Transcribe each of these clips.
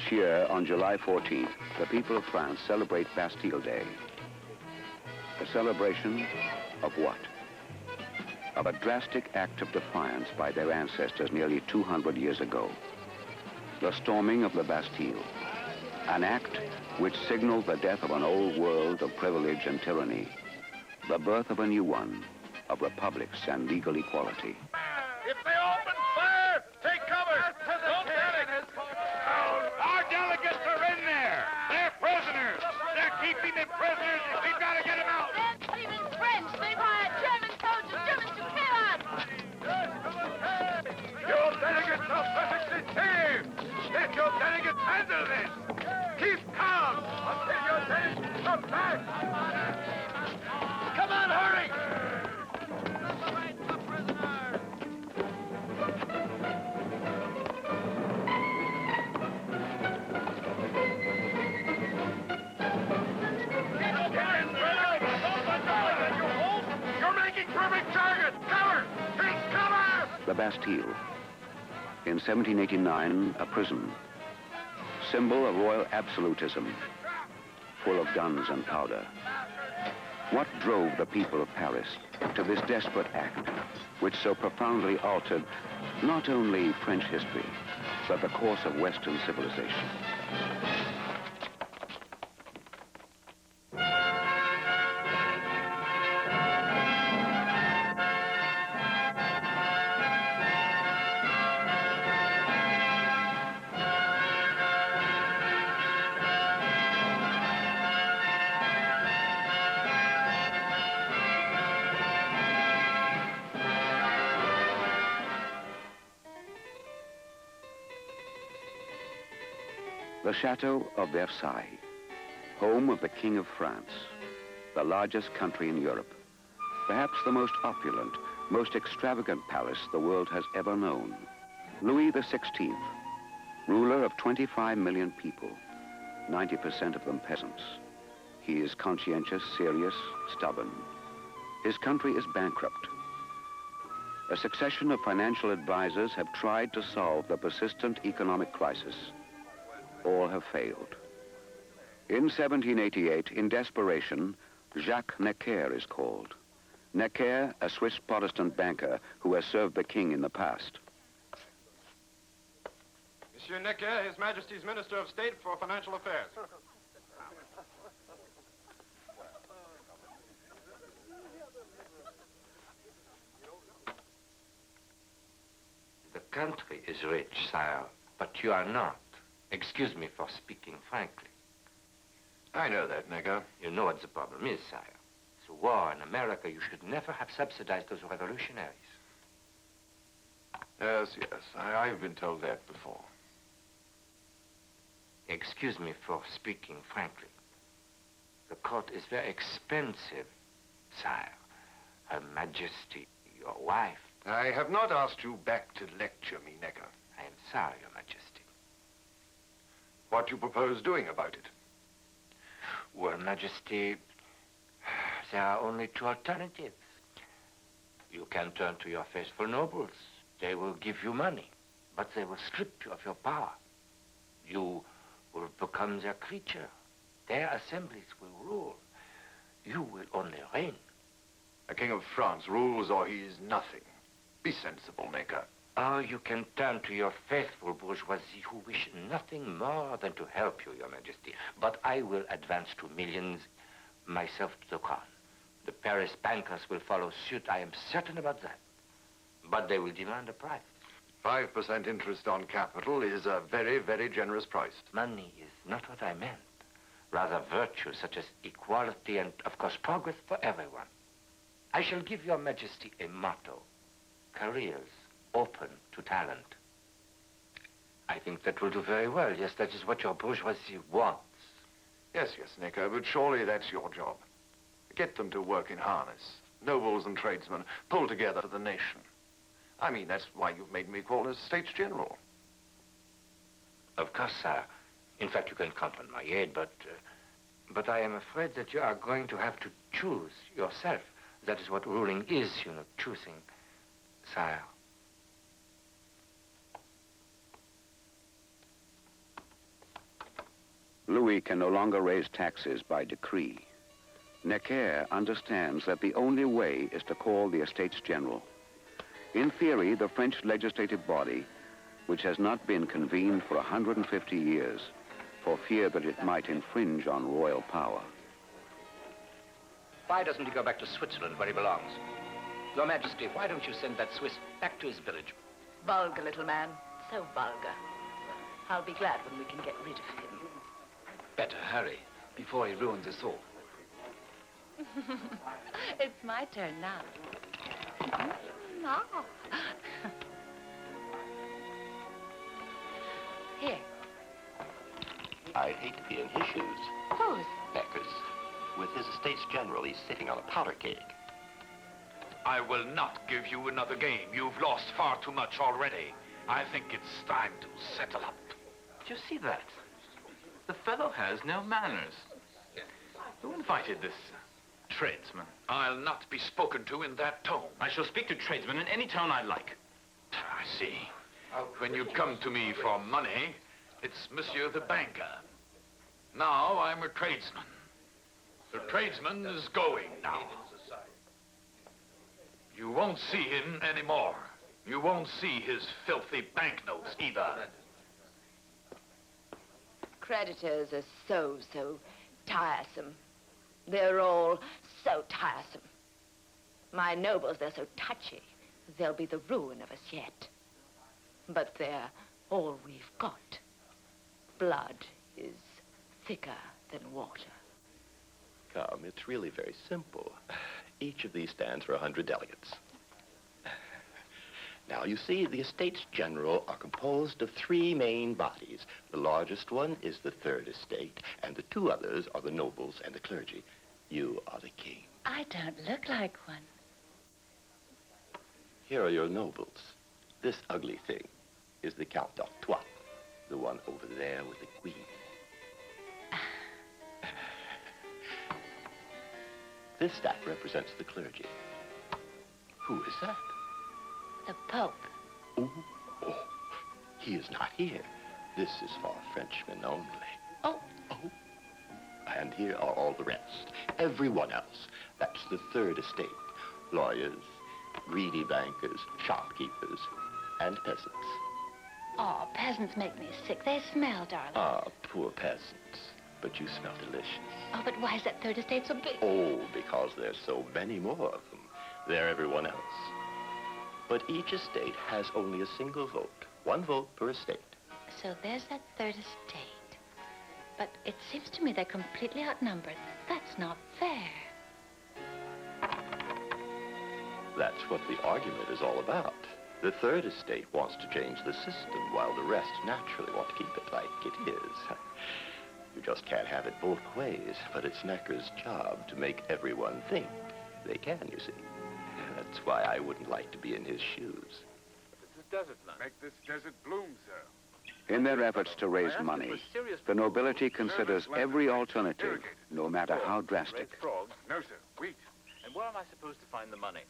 Each year on July 14th, the people of France celebrate Bastille Day. A celebration of what? Of a drastic act of defiance by their ancestors nearly 200 years ago. The storming of the Bastille. An act which signaled the death of an old world of privilege and tyranny. The birth of a new one, of republics and legal equality. If they open fire, take cover. Don't panic. Our delegates are in there. They're prisoners. They're keeping them prisoners. We've got to get them out. They're speaking French. They've hired German soldiers, Germans to kill us. Your delegates are perfectly safe. Let your delegates handle this. Keep calm until your delegates come back. Come on, hurry. The Bastille. In 1789, a prison. Symbol of royal absolutism, full of guns and powder. What drove the people of Paris to this desperate act, which so profoundly altered not only French history, but the course of Western civilization? The Chateau of Versailles, home of the King of France, the largest country in Europe, perhaps the most opulent, most extravagant palace the world has ever known. Louis XVI, ruler of 25 million people, 90% of them peasants. He is conscientious, serious, stubborn. His country is bankrupt. A succession of financial advisors have tried to solve the persistent economic crisis. All have failed. In 1788, in desperation, Jacques Necker is called. Necker, a Swiss Protestant banker who has served the king in the past. Monsieur Necker, His Majesty's Minister of State for Financial Affairs. The country is rich, sire, but you are not. Excuse me for speaking frankly. I know that, Necker. You know what the problem is, sire. It's a war in America. You should never have subsidized those revolutionaries. Yes, I've been told that before. Excuse me for speaking frankly. The court is very expensive, sire. Her Majesty, your wife. I have not asked you back to lecture me, Necker. I am sorry, Your Majesty. What do you propose doing about it? Well, Majesty, there are only two alternatives. You can turn to your faithful nobles. They will give you money, but they will strip you of your power. You will become their creature. Their assemblies will rule. You will only reign. A king of France rules or he is nothing. Be sensible, Necker. Or you can turn to your faithful bourgeoisie who wish nothing more than to help you, Your Majesty. But I will advance to millions myself to the crown. The Paris bankers will follow suit. I am certain about that. But they will demand a price. 5% interest on capital is a very, very generous price. Money is not what I meant. Rather virtue such as equality and, of course, progress for everyone. I shall give Your Majesty a motto. Careers open to talent. I think that will do very well. Yes, that is what your bourgeoisie wants. Yes, Necker, but surely that's your job. Get them to work in harness. Nobles and tradesmen pull together for the nation. I mean, that's why you've made me call as States General. Of course, sir. In fact, you can count on my aid, but I am afraid that you are going to have to choose yourself. That is what ruling is, you know, choosing, sire. Louis can no longer raise taxes by decree. Necker understands that the only way is to call the Estates General. In theory, the French legislative body, which has not been convened for 150 years, for fear that it might infringe on royal power. Why doesn't he go back to Switzerland where he belongs? Your Majesty, why don't you send that Swiss back to his village? Vulgar little man. So vulgar. I'll be glad when we can get rid of him. Better hurry, before he ruins us all. It's my turn now. Now. Here. I'd hate to be in his shoes. Whose? Becker's. With his Estates General, he's sitting on a powder keg. I will not give you another game. You've lost far too much already. I think it's time to settle up. Do you see that? The fellow has no manners. Who invited this tradesman? I'll not be spoken to in that tone. I shall speak to tradesmen in any tone I like. I see. When you come to me for money, it's Monsieur the banker. Now I'm a tradesman. The tradesman is going now. You won't see him anymore. You won't see his filthy banknotes either. Creditors are so tiresome. They're all so tiresome. My nobles, they're so touchy. They'll be the ruin of us yet. But they're all we've got. Blood is thicker than water. Come, it's really very simple. Each of these stands for 100 delegates. Now, you see, the Estates General are composed of three main bodies. The largest one is the Third Estate, and the two others are the nobles and the clergy. You are the king. I don't look like one. Here are your nobles. This ugly thing is the Count d'Artois, the one over there with the queen. This staff represents the clergy. Who is that? The Pope. Oh, he is not here. This is for Frenchmen only. Oh. And here are all the rest. Everyone else. That's the Third Estate. Lawyers, greedy bankers, shopkeepers, and peasants. Oh, peasants make me sick. They smell, darling. Ah, poor peasants. But you smell delicious. Oh, but why is that Third Estate so big? Oh, because there's so many more of them. They're everyone else. But each estate has only a single vote. One vote per estate. So there's that Third Estate. But it seems to me they're completely outnumbered. That's not fair. That's what the argument is all about. The Third Estate wants to change the system, while the rest naturally want to keep it like it is. You just can't have it both ways, but it's Necker's job to make everyone think they can, you see. That's why I wouldn't like to be in his shoes. It's a desert land. Make this desert bloom, sir. In their efforts to raise money, the nobility considers every alternative, no matter how drastic. Frogs? No, sir. Wheat. And where am I supposed to find the money?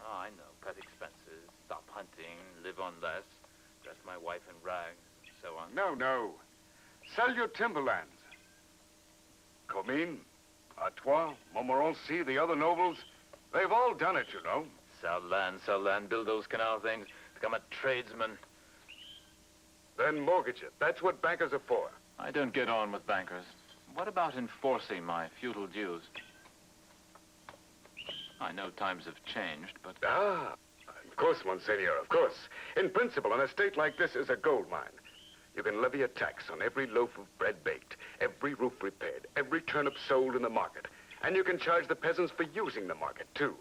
Oh, I know. Cut expenses, stop hunting, live on less, dress my wife in rags, and so on. No. Sell your timberlands. Comines, Artois, Montmorency, the other nobles, they've all done it, you know. Sell land, build those canal things, become a tradesman. Then mortgage it. That's what bankers are for. I don't get on with bankers. What about enforcing my feudal dues? I know times have changed, but... Ah, of course, Monseigneur, of course. In principle, an estate like this is a gold mine. You can levy a tax on every loaf of bread baked, every roof repaired, every turnip sold in the market. And you can charge the peasants for using the market, too.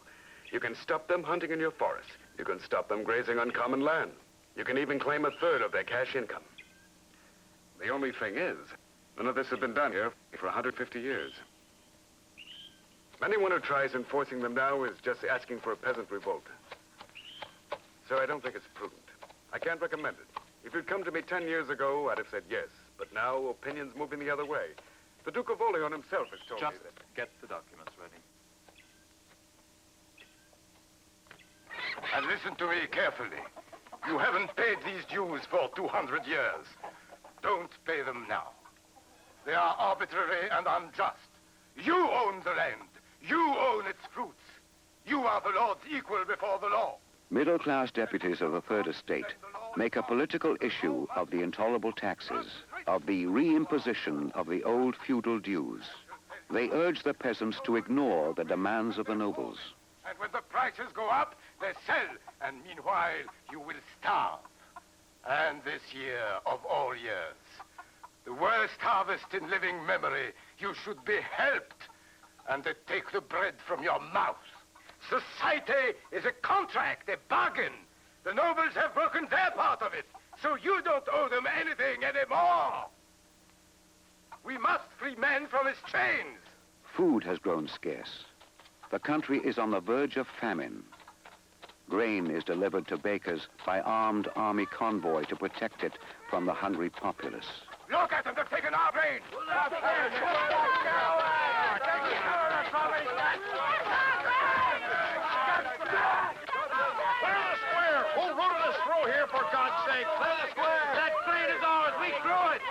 You can stop them hunting in your forest. You can stop them grazing on common land. You can even claim a third of their cash income. The only thing is, none of this has been done here for 150 years. Anyone who tries enforcing them now is just asking for a peasant revolt. So I don't think it's prudent. I can't recommend it. If you'd come to me 10 years ago, I'd have said yes. But now, opinion's moving the other way. The Duke of Orleans himself has told me that... get the documents ready. And listen to me carefully. You haven't paid these dues for 200 years. Don't pay them now. They are arbitrary and unjust. You own the land. You own its fruits. You are the Lord's equal before the law. Middle-class deputies of the Third Estate make a political issue of the intolerable taxes, of the reimposition of the old feudal dues. They urge the peasants to ignore the demands of the nobles. And when the prices go up, they sell, and meanwhile, you will starve. And this year of all years, the worst harvest in living memory, you should be helped, and they take the bread from your mouth. Society is a contract, a bargain. The nobles have broken their part of it, so you don't owe them anything anymore. We must free men from his chains. Food has grown scarce. The country is on the verge of famine. Grain is delivered to bakers by armed army convoy to protect it from the hungry populace. Look at them, they've taken our grain. Clear the square! Who rooted us through here, for God's sake? Clear the square! That grain is ours. We grew it.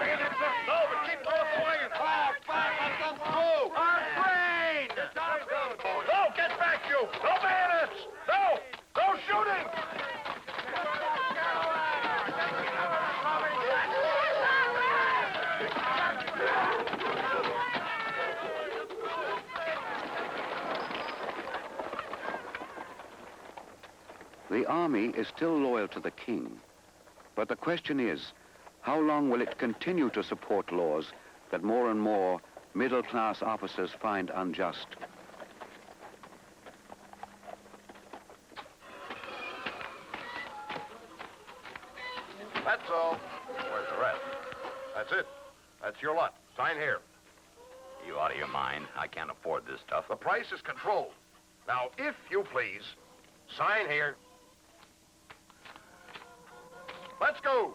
No, but keep both the wagons. Fire! Let them through! Our grain. No, get back, you! No bayonets! No! No shooting! The army is still loyal to the king. But the question is, how long will it continue to support laws that more and more middle-class officers find unjust? That's all. Where's the rest? That's it. That's your lot. Sign here. You out of your mind? I can't afford this stuff. The price is controlled. Now, if you please, sign here. Let's go.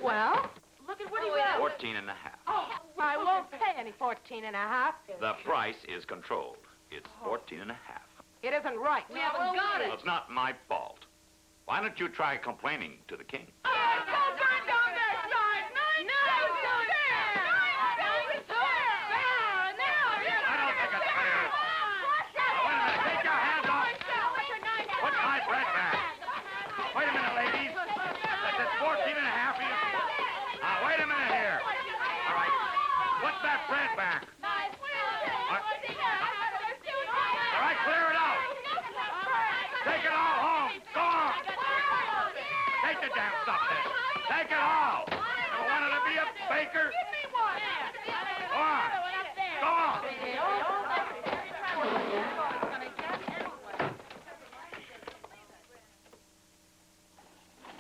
Well, look at what he wrote. 14 and a half. Oh, I won't pay any 14 and a half. The price is controlled. It's 14 and a half. It isn't right. We haven't got Well, it's not my fault. Why don't you try complaining to the king? Bread back. All right, clear it out. Take it all home. Go on. Take the damn stuff then. Take it all. You wanted to be a baker? Go on. Go on.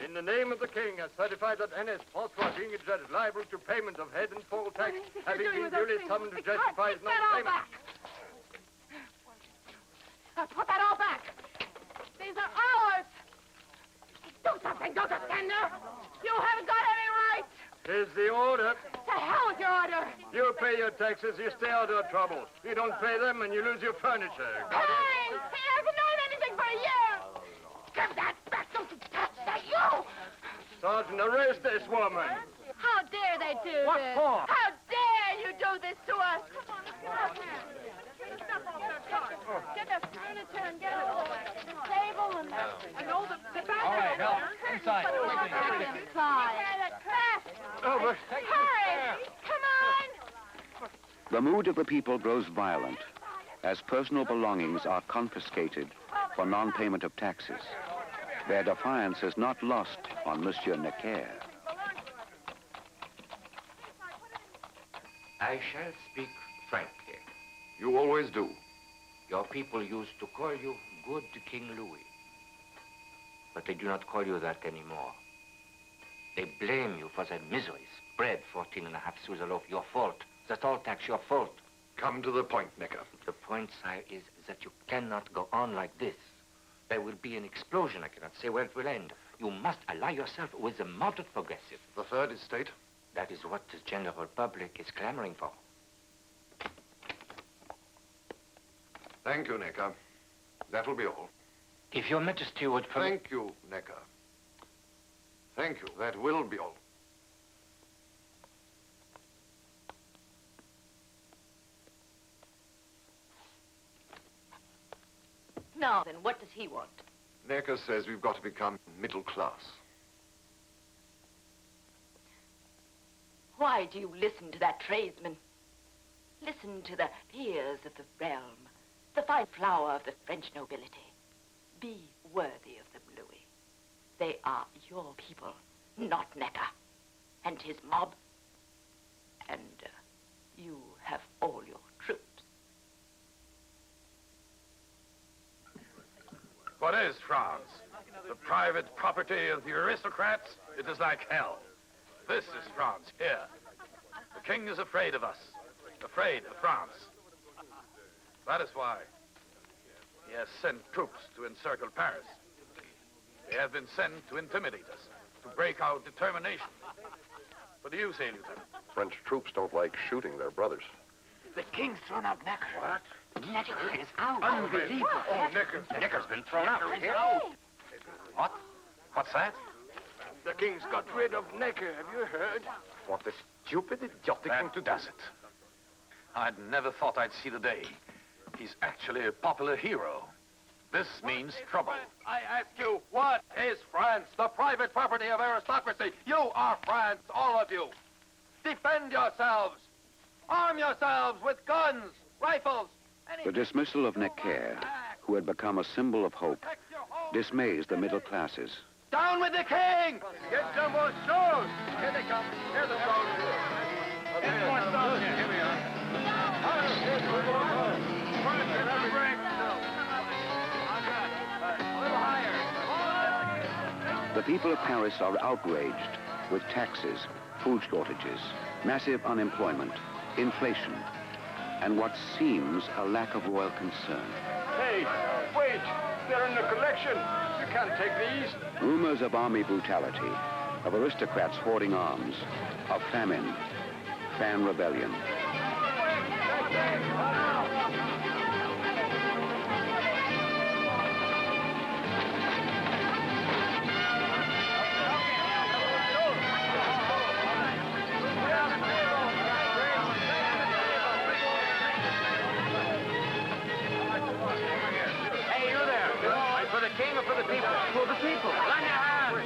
In the name of the king, I certify that N.S. François being adjudged liable to payment of head and full tax, having been duly summoned to justify his non-payment. Put that all back. These are ours. Do something, don't just stand there. You haven't got any right. Here's the order. To hell with your order. You pay your taxes, you stay out of trouble. You don't pay them and you lose your furniture. Hey, he hasn't known anything for a year. Give that back, don't you touch that, you. Sergeant, arrest this woman. How dare they do What this? for? How dare you do this to us? Come on, let's get out here. Get the furniture and get a table and all the back. All right, help. Inside. Inside. Over. Hurry! Come on! The mood of the people grows violent as personal belongings are confiscated for non-payment of taxes. Their defiance is not lost on Monsieur Necker. I shall speak frankly. You always do. Your people used to call you Good King Louis. But they do not call you that anymore. They blame you for their miseries. Bread, 14 and a half sous a loaf, your fault. The toll tax, your fault. Come to the point, Necker. The point, sire, is that you cannot go on like this. There will be an explosion. I cannot say where it will end. You must ally yourself with the moderate progressive. The third estate? That is what the general public is clamoring for. Thank you, Necker. That will be all. If your majesty would permit... Thank you, Necker. Thank you. That will be all. Now, then, what does he want? Necker says we've got to become middle class. Why do you listen to that tradesman? Listen to the peers of the realm, the fine flower of the French nobility. Be worthy of them, Louis. They are your people, not Necker and his mob. And you have all your troops. What is France? The private property of the aristocrats? It is like hell. This is France here. The king is afraid of us, afraid of France. That is why he has sent troops to encircle Paris. They have been sent to intimidate us, to break our determination. What do you say, Lieutenant? French troops don't like shooting their brothers. The king's thrown out Necker. What? Necker is out. Unbelievable. Oh, Necker. Necker's been thrown out. What? What's that? The king's got rid of Necker. Have you heard? What a stupid, idiotic thing to do. Does it. I'd never thought I'd see the day. He's actually a popular hero. This means trouble. I ask you, what is France? The private property of aristocracy. You are France, all of you. Defend yourselves. Arm yourselves with guns, rifles. The dismissal of Necker, who had become a symbol of hope, dismays the middle classes. Down with the king! Get some more stones! Here they come. Here's the stones. Get more stones. Here we are. A little higher. The people of Paris are outraged with taxes, food shortages, massive unemployment, inflation, and what seems a lack of royal concern. Hey, wait! They're in the collection. You can't take these. Rumors of army brutality, of aristocrats hoarding arms, of famine, fan rebellion. King or for the people? For the people. Lend your hand.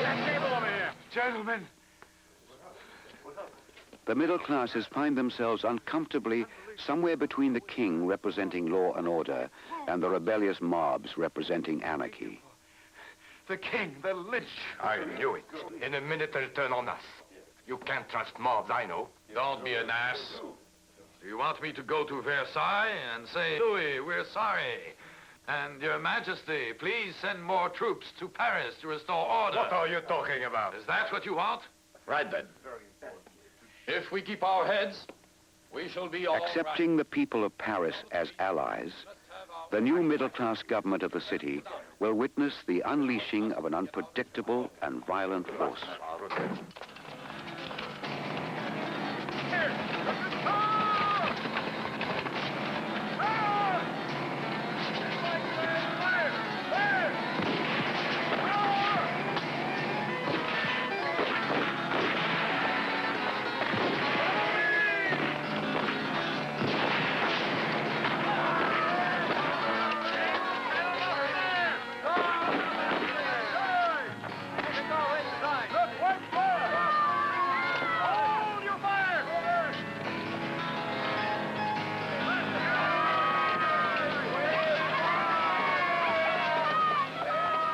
That table over here. Gentlemen. The middle classes find themselves uncomfortably somewhere between the king representing law and order and the rebellious mobs representing anarchy. The king, the lynch. I knew it. In a minute, they'll turn on us. You can't trust mobs, I know. Don't be an ass. Do you want me to go to Versailles and say, Louis, we're sorry, and Your Majesty, please send more troops to Paris to restore order? What are you talking about? Is that what you want? Right then. If we keep our heads, we shall be all Accepting the people of Paris as allies, the new middle-class government of the city will witness the unleashing of an unpredictable and violent force.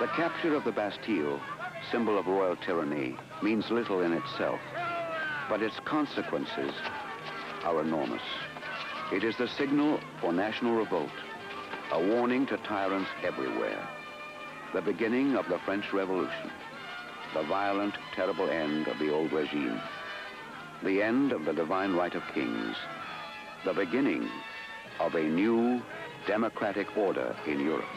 The capture of the Bastille, symbol of royal tyranny, means little in itself, but its consequences are enormous. It is the signal for national revolt, a warning to tyrants everywhere, the beginning of the French Revolution, the violent, terrible end of the old regime. The end of the divine right of kings. The beginning of a new democratic order in Europe.